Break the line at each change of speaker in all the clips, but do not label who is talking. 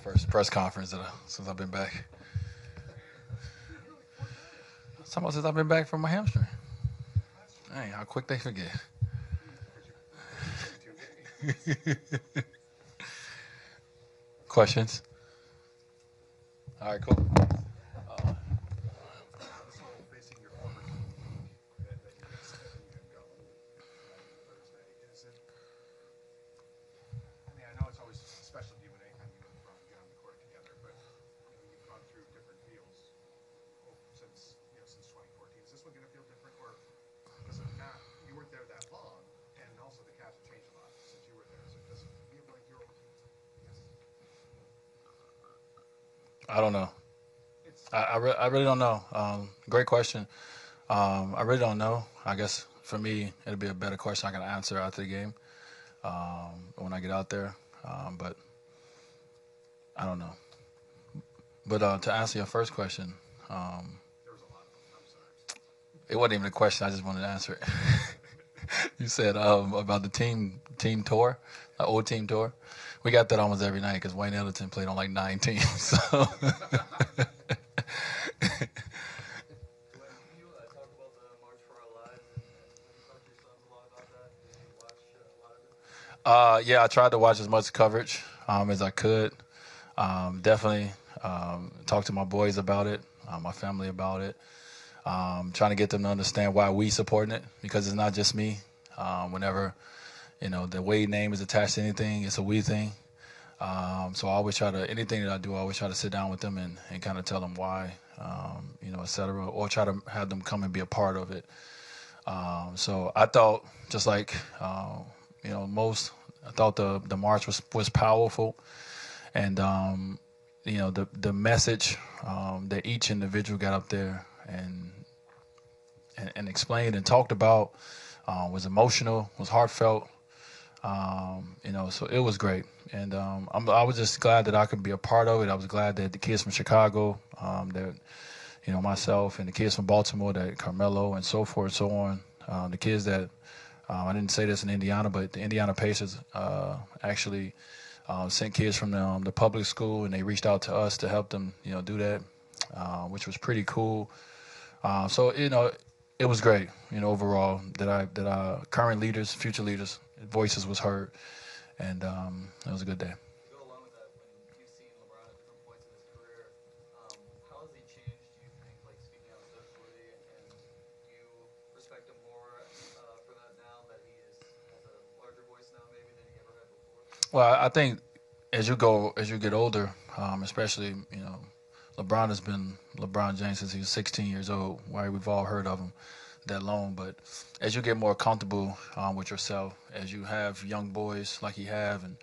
First press conference since I've been back. It's almost since I've been back from my hamstring. Dang, how quick they forget. Questions? All right, cool. I don't know. I really don't know. Great question. I really don't know. I guess for me, it'll be a better question I can answer after the game when I get out there. But I don't know. But to answer your first question, it wasn't even a question. I just wanted to answer it. You said about the team tour, the old team tour. We got that almost every night because Wayne Ellington played on like 9 teams. So. Yeah, I tried to watch as much coverage as I could. Definitely talk to my boys about it, my family about it. Trying to get them to understand why we supporting it, because it's not just me. Whenever the Wade name is attached to anything, it's a we thing. So I always try to, anything that I do, I always try to sit down with them and kind of tell them why, et cetera, or try to have them come and be a part of it. So I thought, just like most, I thought the march was powerful, and the message that each individual got up there and explained and talked about was emotional, was heartfelt. So it was great, and I was just glad that I could be a part of it. I was glad that the kids from Chicago, that myself and the kids from Baltimore, that Carmelo and so forth, so on, the kids that I didn't say this in Indiana, but the Indiana Pacers actually sent kids from the public school, and they reached out to us to help them, do that, which was pretty cool. So it was great, overall, that our current leaders, future leaders, voices was heard, and it was a good day.
To go along with that, when you've seen LeBron at different points in his career, how has he changed, do you think, like speaking out socially, and do you respect him more for that now that he has a larger voice now maybe than he ever had before?
Well, I think as you get older, especially, LeBron has been LeBron James since he was 16 years old. Right? We've all heard of him that long. But as you get more comfortable with yourself, as you have young boys like you have, and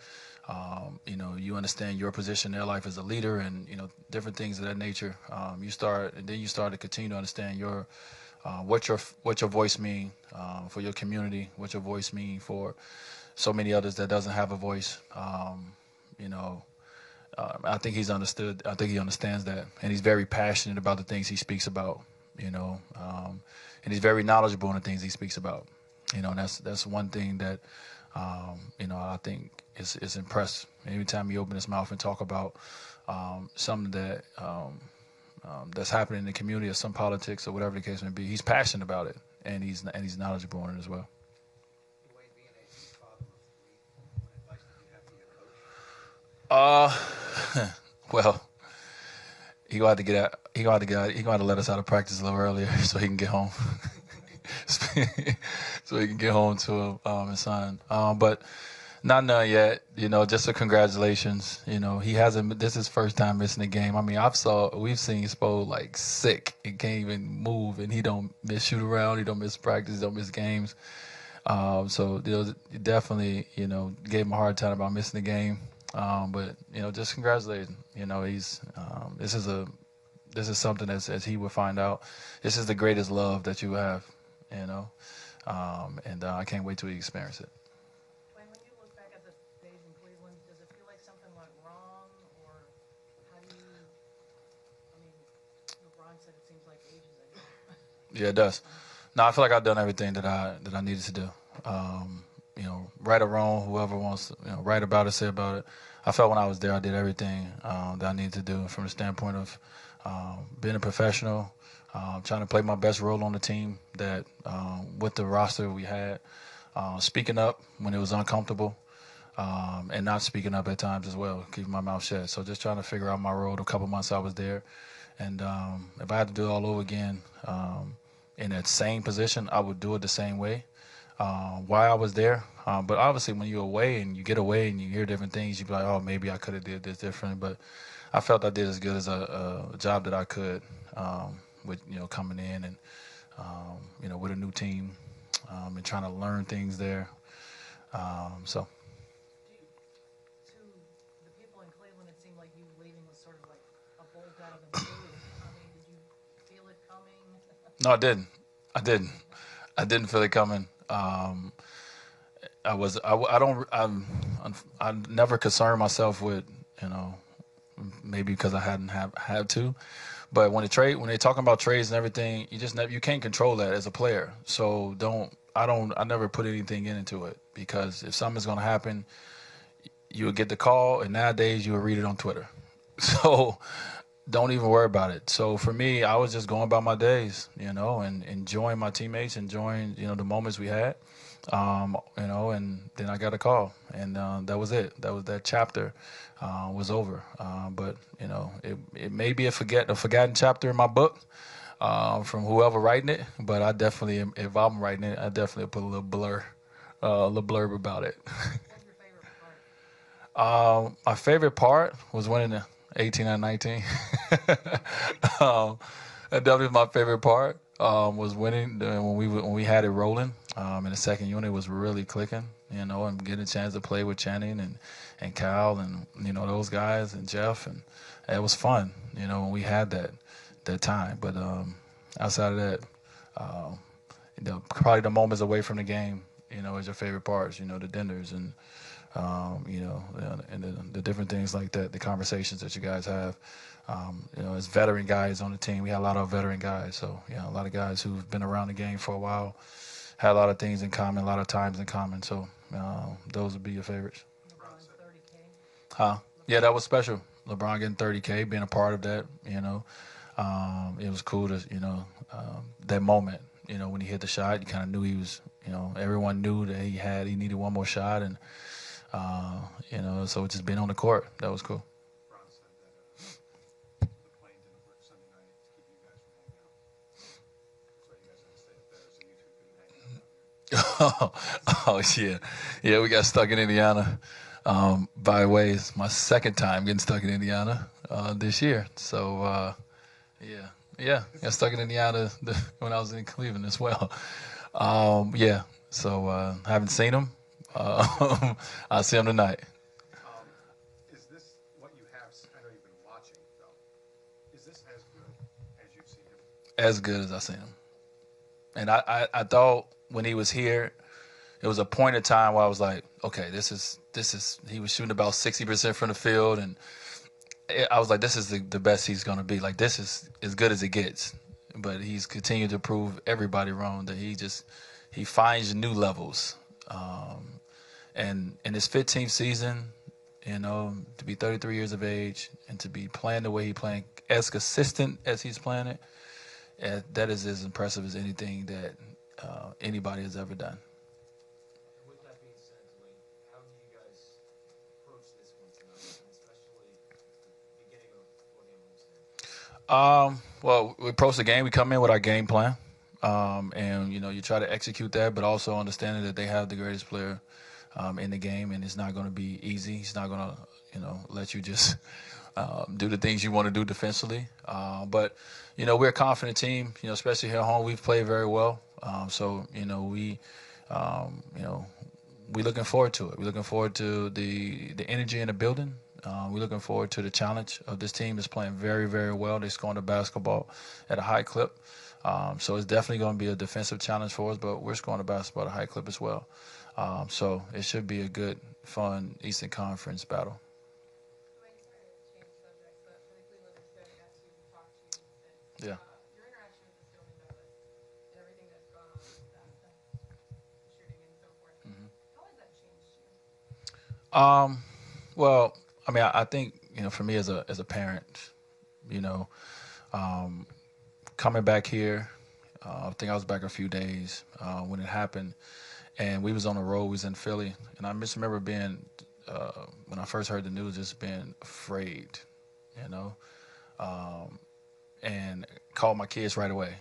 you understand your position in their life as a leader, and different things of that nature, you start to continue to understand your what your voice mean for your community, what your voice mean for so many others that doesn't have a voice. I think he's understood. I think he understands that, and he's very passionate about the things he speaks about. And he's very knowledgeable in the things he speaks about. And that's one thing that I think is impressed. Every time he opens his mouth and talk about something that that's happening in the community, or some politics, or whatever the case may be, he's passionate about it, and he's knowledgeable in it as well. Well, he gonna have to let us out of practice a little earlier so he can get home. So he can get home to his son. But not none yet. Just a congratulations. He hasn't. This is his first time missing a game. I mean, we've seen Spo like sick and can't even move, and he don't miss shoot around. He don't miss practice. He don't miss games. So definitely, gave him a hard time about missing the game. But just congratulating. This is something as he would find out. This is the greatest love that you have. And I can't wait till he experience it.
When you look back at the days in Cleveland, does it feel like something went wrong, or how do you? I mean, LeBron said it seems like ages ago.
Yeah, it does. No, I feel like I've done everything that I needed to do. right or wrong, whoever wants to, write about it, say about it. I felt when I was there, I did everything that I needed to do from the standpoint of being a professional, trying to play my best role on the team that with the roster we had, speaking up when it was uncomfortable, and not speaking up at times as well, keeping my mouth shut. So just trying to figure out my role the couple months I was there. And if I had to do it all over again in that same position, I would do it the same way. Why I was there. But obviously when you're away and you get away and you hear different things, you be like, oh, maybe I could have did this different. But I felt I did as good as a job that I could with, coming in and, with a new team and trying to learn things there. So.
To the people in Cleveland, it seemed like you leaving was sort of like a bolt out of the blue. I mean, did you feel it coming?
No, I didn't. I didn't feel it coming. I never concerned myself with, maybe because I hadn't had to, but when they talking about trades and everything, you can't control that as a player. So I never put anything into it, because if something's going to happen, you would get the call, and nowadays you would read it on Twitter. So don't even worry about it. So for me, I was just going about my days, and enjoying my teammates, enjoying, the moments we had, and then I got a call, and that was it. That chapter was over. But, it may be a forgotten chapter in my book from whoever writing it, but I definitely, if I'm writing it, I definitely put a little blurb about it.
What's your favorite part?
My favorite part was winning the 18 and 19. That definitely was my favorite part. Was winning when we had it rolling. And the second unit was really clicking, and getting a chance to play with Channing and Kyle and those guys and Jeff, and it was fun. When we had that time. But outside of that, probably the moments away from the game, is your favorite parts. The dinners and. And the different things like that, the conversations that you guys have, as veteran guys on the team. We had a lot of veteran guys, so a lot of guys who've been around the game for a while, had a lot of things in common, a lot of times in common. So those would be your favorites.
LeBron's 30K.
Huh? Yeah, that was special. LeBron getting 30K, being a part of that, it was cool to, that moment, when he hit the shot, you kind of knew he was, everyone knew that he needed one more shot, and so just being on the court, that was cool.
LeBron said that the plane didn't work Sunday night to keep you guys from hanging out. That's why you guys had to stay up there so you two couldn't hang out down there.
Yeah, we got stuck in Indiana. By the way, it's my second time getting stuck in Indiana this year. So, got stuck in Indiana when I was in Cleveland as well. So haven't seen him. I'll see him tonight.
Is this what you have? I know you've been watching, though. Is this as good as you've seen him?
As good as I've seen him. And I thought when he was here, it was a point in time where I was like, okay, this is. He was shooting about 60% from the field, and I was like, this is the best he's gonna be. Like, this is as good as it gets. But he's continued to prove everybody wrong, that he finds new levels. And in his 15th season, to be 33 years of age and to be playing the way he's playing, as consistent as he's playing it, that is as impressive as anything that anybody has ever done.
With that being said, how do you guys approach this one tonight, and especially the beginning of what game Wednesday?
Well, we approach the game. We come in with our game plan, and you try to execute that, but also understanding that they have the greatest player in the game, and it's not going to be easy. He's not going to, let you just do the things you want to do defensively. But we're a confident team. Especially here at home, we've played very well. So we're looking forward to it. We're looking forward to the energy in the building. We're looking forward to the challenge of this team. Is playing very, very well. They're scoring the basketball at a high clip. So it's definitely going to be a defensive challenge for us, but we're scoring the basketball at a high clip as well. So it should be a good, fun Eastern Conference battle.
Dwyane, sorry to change subjects, but for the Clevelanders that got to talk to you since
Yeah.
your interaction with the Stone and Douglas and everything that's gone on with that, the shooting and so forth.
Mhm.
How has
Well, I mean, I think, for me as a parent, you know, um, coming back here, I think I was back a few days when it happened, and we was on the road. We was in Philly, and I just remember being when I first heard the news, just being afraid, you know, um, and called my kids right away,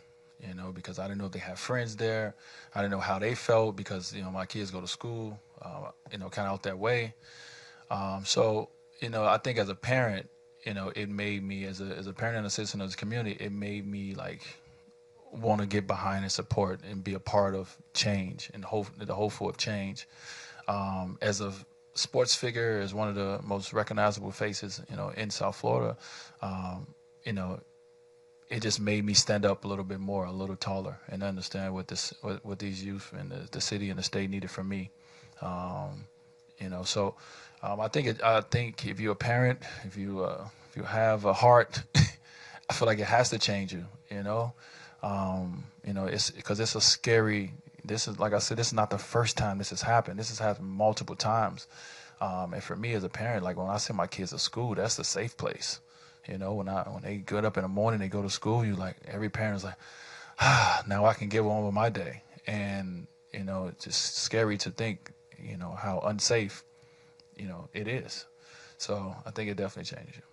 because I didn't know if they had friends there. I didn't know how they felt because my kids go to school, kind of out that way. So, I think as a parent, it made me as a parent and a citizen of this community, it made me like want to get behind and support and be a part of change and the hopeful of change. As a sports figure, as one of the most recognizable faces, in South Florida, um, you know, it just made me stand up a little bit more, a little taller, and understand what these youth and the city and the state needed from me. Um, so I think if you're a parent, if you have a heart, I feel like it has to change you. It's because it's a scary. This is, like I said, this is not the first time this has happened. This has happened multiple times. And for me as a parent, like when I send my kids to school, that's the safe place. When they get up in the morning, they go to school. You like every parent's like, now I can get on with my day. And it's just scary to think, how unsafe, it is. So I think it definitely changes you.